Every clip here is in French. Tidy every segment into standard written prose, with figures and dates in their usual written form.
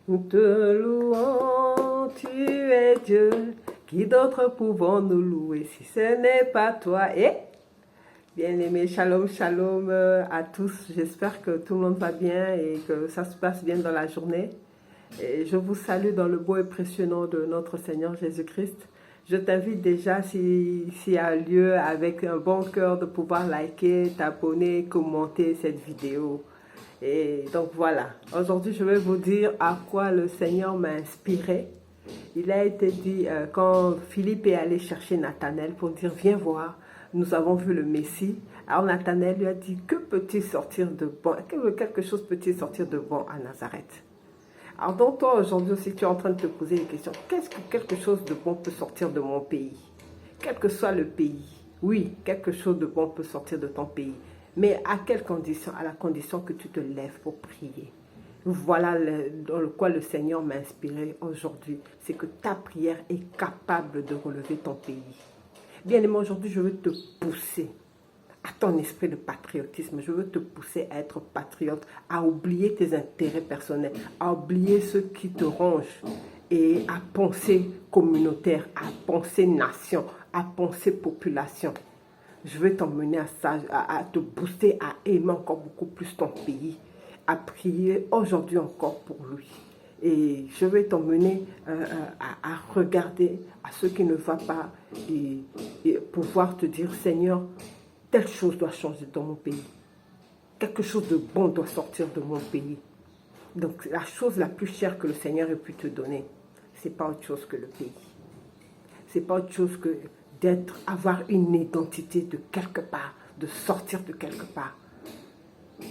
Nous te louons, tu es Dieu. Qui d'autre pouvons nous louer si ce n'est pas toi? Et bien-aimés, shalom, shalom à tous. J'espère que tout le monde va bien et que ça se passe bien dans la journée. Et je vous salue dans le beau et précieux nom de notre Seigneur Jésus-Christ. Je t'invite déjà, s'il y a lieu, avec un bon cœur, de pouvoir liker, t'abonner, commenter cette vidéo. Et donc voilà, aujourd'hui je vais vous dire à quoi le Seigneur m'a inspiré. Il a été dit quand Philippe est allé chercher Nathanaël pour dire viens voir, nous avons vu le Messie. Alors Nathanaël lui a dit que peut-il sortir de bon, quelque chose peut-il sortir de bon à Nazareth? Alors donc toi aujourd'hui aussi tu es en train de te poser des questions. Qu'est-ce que quelque chose de bon peut sortir de mon pays? Quel que soit le pays, oui, quelque chose de bon peut sortir de ton pays. Mais à quelle condition? À la condition que tu te lèves pour prier. Voilà dans le quoi le Seigneur m'a inspiré aujourd'hui. C'est que ta prière est capable de relever ton pays. Bien aimé, aujourd'hui je veux te pousser à ton esprit de patriotisme. Je veux te pousser à être patriote, à oublier tes intérêts personnels, à oublier ceux qui te rongent et à penser communautaire, à penser nation, à penser population. Je veux t'emmener à ça, à te booster, à aimer encore beaucoup plus ton pays, à prier aujourd'hui encore pour lui. Et je vais t'emmener à regarder à ce qui ne va pas et pouvoir te dire, Seigneur, telle chose doit changer dans mon pays. Quelque chose de bon doit sortir de mon pays. Donc la chose la plus chère que le Seigneur ait pu te donner, ce n'est pas autre chose que le pays. Ce n'est pas autre chose que avoir une identité de quelque part, de sortir de quelque part.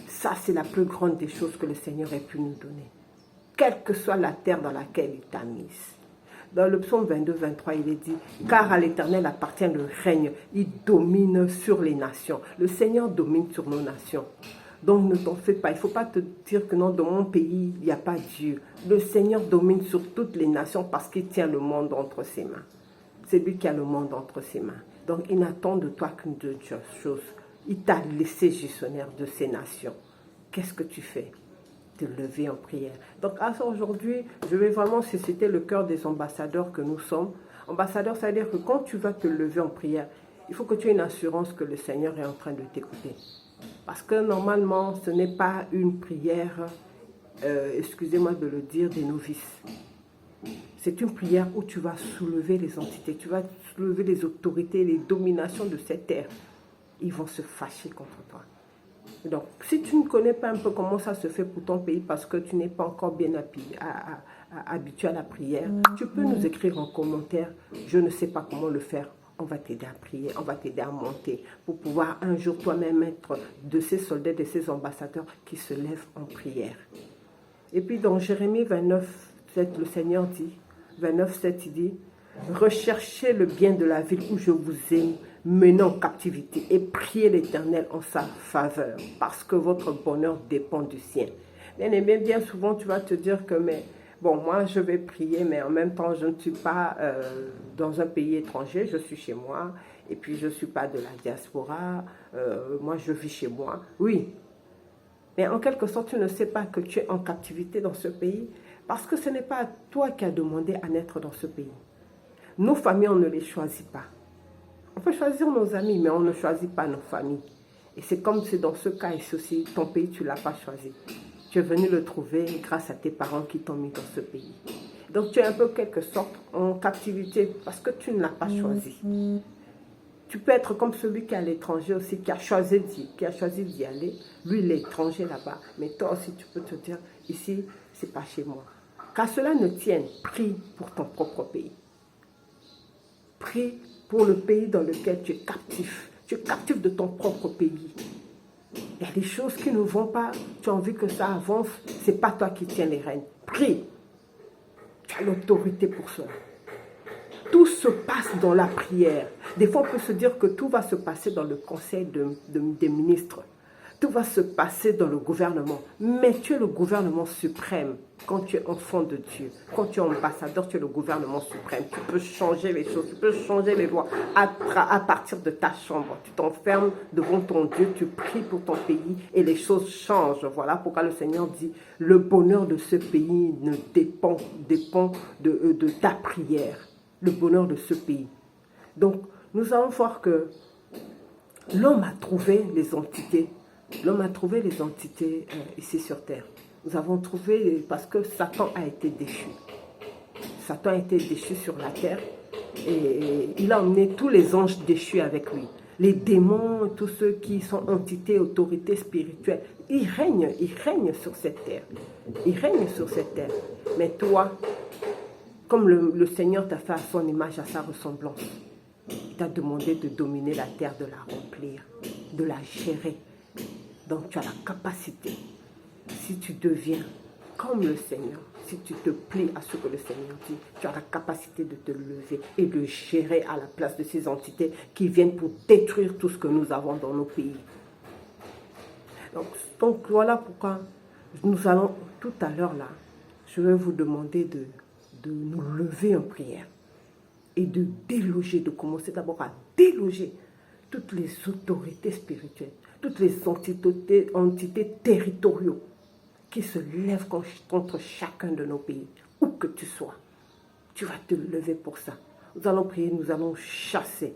Ça, c'est la plus grande des choses que le Seigneur ait pu nous donner. Quelle que soit la terre dans laquelle il t'a mise. Dans le psaume 22, 23, il est dit, car à l'Éternel appartient le règne, il domine sur les nations. Le Seigneur domine sur nos nations. Donc ne t'en fais pas, il ne faut pas te dire que non, dans mon pays, il n'y a pas Dieu. Le Seigneur domine sur toutes les nations parce qu'il tient le monde entre ses mains. C'est lui qui a le monde entre ses mains. Donc il n'attend de toi qu'une chose. Il t'a laissé gestionnaire de ces nations. Qu'est-ce que tu fais? Te lever en prière. Donc aujourd'hui, je vais vraiment susciter le cœur des ambassadeurs que nous sommes. Ambassadeurs, ça veut dire que quand tu vas te lever en prière, il faut que tu aies une assurance que le Seigneur est en train de t'écouter. Parce que normalement, ce n'est pas une prière, excusez-moi de le dire, des novices. C'est une prière où tu vas soulever les entités, tu vas soulever les autorités, les dominations de cette terre. Ils vont se fâcher contre toi. Donc, si tu ne connais pas un peu comment ça se fait pour ton pays parce que tu n'es pas encore bien habitué à la prière, tu peux nous écrire en commentaire, je ne sais pas comment le faire. On va t'aider à prier, on va t'aider à monter pour pouvoir un jour toi-même être de ces soldats, de ces ambassadeurs qui se lèvent en prière. Et puis dans Jérémie 29, 7, le Seigneur dit, 29, 7, il dit, recherchez le bien de la ville où je vous aime, menez en captivité et priez l'Éternel en sa faveur, parce que votre bonheur dépend du sien. Bien aimé, bien souvent tu vas te dire que, mais bon, moi je vais prier, mais en même temps je ne suis pas dans un pays étranger, je suis chez moi, et puis je ne suis pas de la diaspora, moi je vis chez moi. Oui, mais en quelque sorte tu ne sais pas que tu es en captivité dans ce pays, parce que ce n'est pas toi qui as demandé à naître dans ce pays. Nos familles, on ne les choisit pas. On peut choisir nos amis, mais on ne choisit pas nos familles. Et c'est comme c'est dans ce cas, et ceci, ton pays, tu ne l'as pas choisi. Tu es venu le trouver grâce à tes parents qui t'ont mis dans ce pays. Donc tu es un peu quelque sorte en captivité parce que tu ne l'as pas choisi. Tu peux être comme celui qui est à l'étranger aussi, qui a choisi d'y aller. Lui, il est étranger là-bas. Mais toi aussi, tu peux te dire, ici, ce n'est pas chez moi. Qu'à cela ne tienne, prie pour ton propre pays. Prie pour le pays dans lequel tu es captif. Tu es captif de ton propre pays. Il y a des choses qui ne vont pas. Tu as envie que ça avance. Ce n'est pas toi qui tiens les rênes. Prie. Tu as l'autorité pour cela. Tout se passe dans la prière. Des fois, on peut se dire que tout va se passer dans le conseil des ministres. Tout va se passer dans le gouvernement. Mais tu es le gouvernement suprême. Quand tu es enfant de Dieu, quand tu es ambassadeur, tu es le gouvernement suprême. Tu peux changer les choses, tu peux changer les lois à partir de ta chambre. Tu t'enfermes devant ton Dieu, tu pries pour ton pays et les choses changent. Voilà pourquoi le Seigneur dit, le bonheur de ce pays dépend de ta prière. Le bonheur de ce pays. Donc, nous allons voir que l'homme a trouvé les entités. L'homme a trouvé les entités ici sur terre. Nous avons trouvé, parce que Satan a été déchu. Satan a été déchu sur la terre et il a emmené tous les anges déchus avec lui. Les démons, tous ceux qui sont entités, autorités spirituelles, ils règnent sur cette terre. Ils règnent sur cette terre. Mais toi, comme le Seigneur t'a fait à son image, à sa ressemblance, il t'a demandé de dominer la terre, de la remplir, de la gérer. Donc tu as la capacité, si tu deviens comme le Seigneur, si tu te plies à ce que le Seigneur dit, tu as la capacité de te lever et de gérer à la place de ces entités qui viennent pour détruire tout ce que nous avons dans nos pays. Donc voilà pourquoi nous allons tout à l'heure là, je vais vous demander de nous lever en prière et de déloger, de commencer d'abord à déloger toutes les autorités spirituelles, toutes les entités territoriaux qui se lèvent contre chacun de nos pays, où que tu sois. Tu vas te lever pour ça. Nous allons prier, nous allons chasser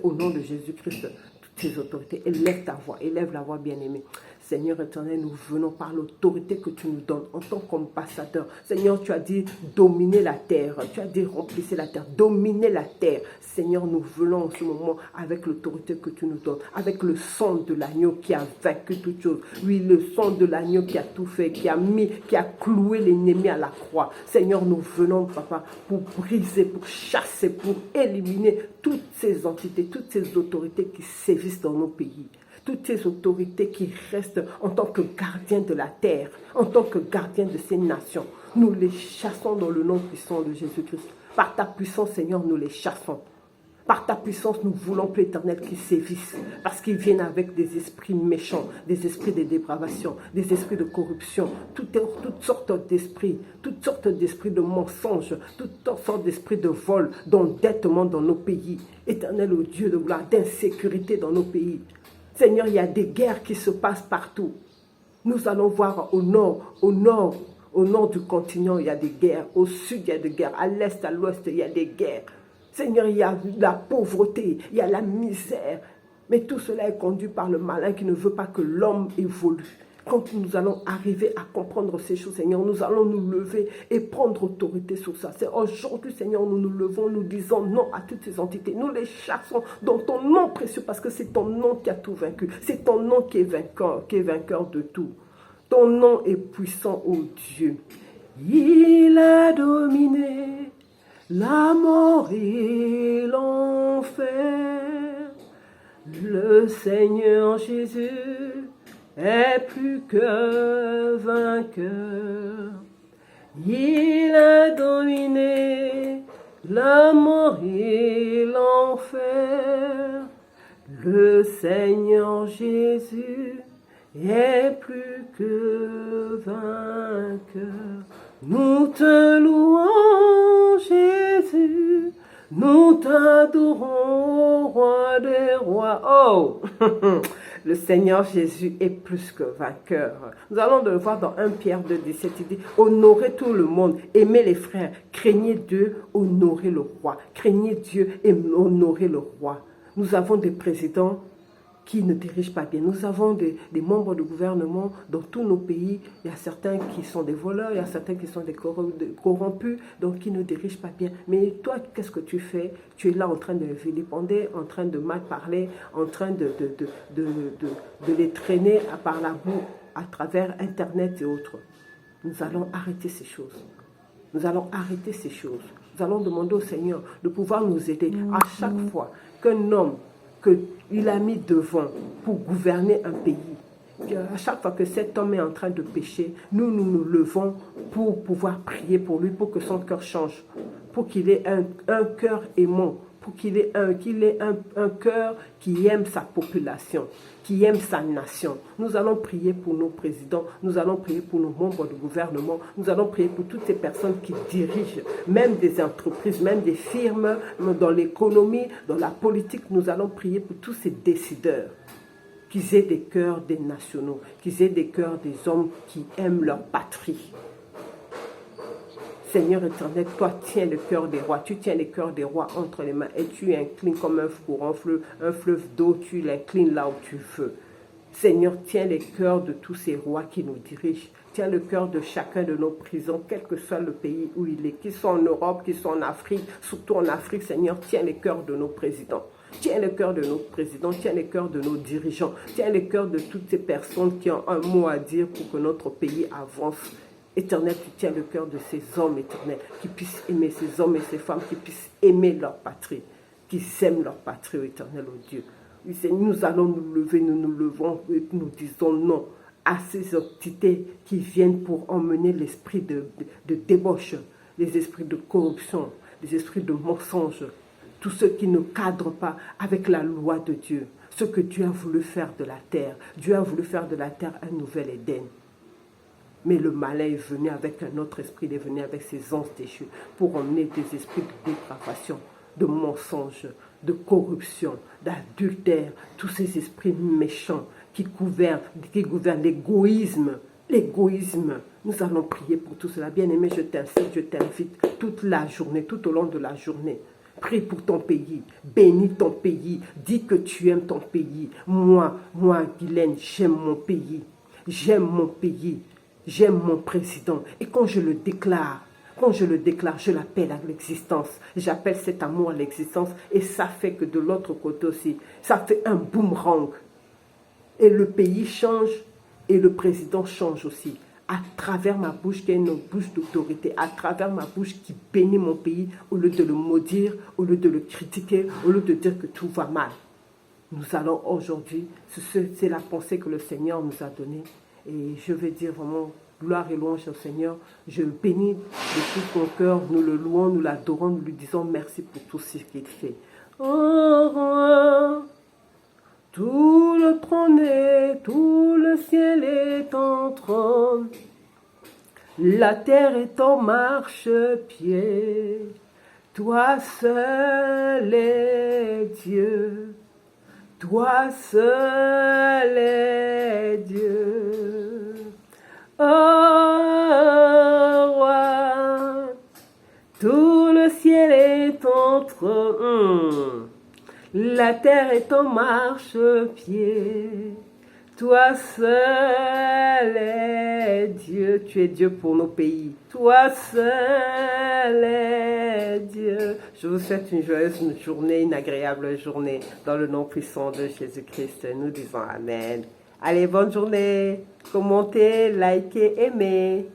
au nom de Jésus-Christ toutes ces autorités. Élève ta voix, élève la voix bien-aimée. Seigneur éternel, nous venons par l'autorité que tu nous donnes en tant qu'ambassadeur. Seigneur, tu as dit dominer la terre. Tu as dit remplissez la terre, dominer la terre. Seigneur, nous venons en ce moment avec l'autorité que tu nous donnes, avec le sang de l'agneau qui a vaincu toute chose. Oui, le sang de l'agneau qui a tout fait, qui a cloué l'ennemi à la croix. Seigneur, nous venons, Papa, pour briser, pour chasser, pour éliminer toutes ces entités, toutes ces autorités qui sévissent dans nos pays. Toutes ces autorités qui restent en tant que gardiens de la terre, en tant que gardiens de ces nations. Nous les chassons dans le nom puissant de Jésus-Christ. Par ta puissance, Seigneur, nous les chassons. Par ta puissance, nous voulons, Père éternel, qu'ils sévissent. Parce qu'ils viennent avec des esprits méchants, des esprits de dépravation, des esprits de corruption, toutes sortes d'esprits de mensonges, toutes sortes d'esprits de vol, d'endettement dans nos pays. Éternel, ô Dieu de gloire, d'insécurité dans nos pays. Seigneur, il y a des guerres qui se passent partout. Nous allons voir au nord du continent, il y a des guerres. Au sud, il y a des guerres. À l'est, à l'ouest, il y a des guerres. Seigneur, il y a la pauvreté, il y a la misère. Mais tout cela est conduit par le malin qui ne veut pas que l'homme évolue. Quand nous allons arriver à comprendre ces choses, Seigneur, nous allons nous lever et prendre autorité sur ça. C'est aujourd'hui, Seigneur, nous nous levons, nous disons non à toutes ces entités. Nous les chassons dans ton nom précieux parce que c'est ton nom qui a tout vaincu. C'est ton nom qui est vainqueur de tout. Ton nom est puissant, ô Dieu. Il a dominé la mort et l'enfer. Le Seigneur Jésus est plus que vainqueur. Il a dominé la mort et l'enfer. Le Seigneur Jésus est plus que vainqueur. Nous te louons, Jésus. Nous t'adorons, roi des rois. Oh, le Seigneur Jésus est plus que vainqueur. Nous allons le voir dans 1 Pierre 2,17. Il dit, honorez tout le monde, aimez les frères, craignez Dieu, honorez le roi. Craignez Dieu et honorez le roi. Nous avons des présidents qui ne dirigent pas bien. Nous avons des membres de gouvernement dans tous nos pays. Il y a certains qui sont des voleurs, il y a certains qui sont des corrompus, donc qui ne dirigent pas bien. Mais toi, qu'est-ce que tu fais? Tu es là en train de vilipender, en train de mal parler, en train de les traîner par la boue à travers Internet et autres. Nous allons arrêter ces choses. Nous allons arrêter ces choses. Nous allons demander au Seigneur de pouvoir nous aider à chaque fois qu'un homme qu'il a mis devant pour gouverner un pays. À chaque fois que cet homme est en train de pécher, nous nous levons pour pouvoir prier pour lui, pour que son cœur change, pour qu'il ait un cœur aimant pour qu'il ait un cœur qui aime sa population, qui aime sa nation. Nous allons prier pour nos présidents, nous allons prier pour nos membres de gouvernement, nous allons prier pour toutes ces personnes qui dirigent, même des entreprises, même des firmes, dans l'économie, dans la politique. Nous allons prier pour tous ces décideurs, qu'ils aient des cœurs des nationaux, qu'ils aient des cœurs des hommes qui aiment leur patrie. Seigneur éternel, toi tiens le cœur des rois, tu tiens le cœur des rois entre les mains et tu inclines comme un courant, un fleuve d'eau, tu l'inclines là où tu veux. Seigneur, tiens les cœurs de tous ces rois qui nous dirigent, tiens le cœur de chacun de nos prisons, quel que soit le pays où il est, qu'ils soient en Europe, qu'ils soient en Afrique, surtout en Afrique, Seigneur, tiens les cœurs de nos présidents. Tiens le cœur de nos présidents, tiens le cœur de nos dirigeants, tiens le cœur de toutes ces personnes qui ont un mot à dire pour que notre pays avance. Éternel, tu tiens le cœur de ces hommes, éternel, qui puissent aimer ces hommes et ces femmes, qui puissent aimer leur patrie, qui aiment leur patrie, éternel, oh Dieu. Oui, Seigneur, nous allons nous lever, nous nous levons et nous disons non à ces entités qui viennent pour emmener l'esprit de débauche, les esprits de corruption, les esprits de mensonge, tous ceux qui ne cadrent pas avec la loi de Dieu, ce que Dieu a voulu faire de la terre. Dieu a voulu faire de la terre un nouvel Éden. Mais le malin est venu avec un autre esprit, il est venu avec ses anges déchus pour emmener des esprits de dépravation, de mensonge, de corruption, d'adultère, tous ces esprits méchants qui gouvernent l'égoïsme. L'égoïsme, nous allons prier pour tout cela. Bien-aimé, je t'invite toute la journée, tout au long de la journée. Prie pour ton pays, bénis ton pays, dis que tu aimes ton pays. Moi, Guylaine, j'aime mon pays, j'aime mon président. Et quand je le déclare, je l'appelle à l'existence. J'appelle cet amour à l'existence et ça fait que de l'autre côté aussi, ça fait un boomerang. Et le pays change et le président change aussi. À travers ma bouche qui est une bouche d'autorité, à travers ma bouche qui bénit mon pays, au lieu de le maudire, au lieu de le critiquer, au lieu de dire que tout va mal. Nous allons aujourd'hui, c'est la pensée que le Seigneur nous a donnée. Et je vais dire vraiment gloire et louange au Seigneur. Je le bénis de tout mon cœur, nous le louons, nous l'adorons, nous lui disons merci pour tout ce qu'il fait. Oh, tout le trône et tout le ciel est en trône. La terre est en marche-pied. Toi seul est Dieu. Toi seul est Dieu. Oh, roi, tout le ciel est en trône. La terre est en marche-pied. Toi seul est Dieu. Tu es Dieu pour nos pays. Toi seul est Dieu. Je vous souhaite une joyeuse journée, une agréable journée. Dans le nom puissant de Jésus-Christ, nous disons Amen. Allez, bonne journée. Commentez, likez, aimez.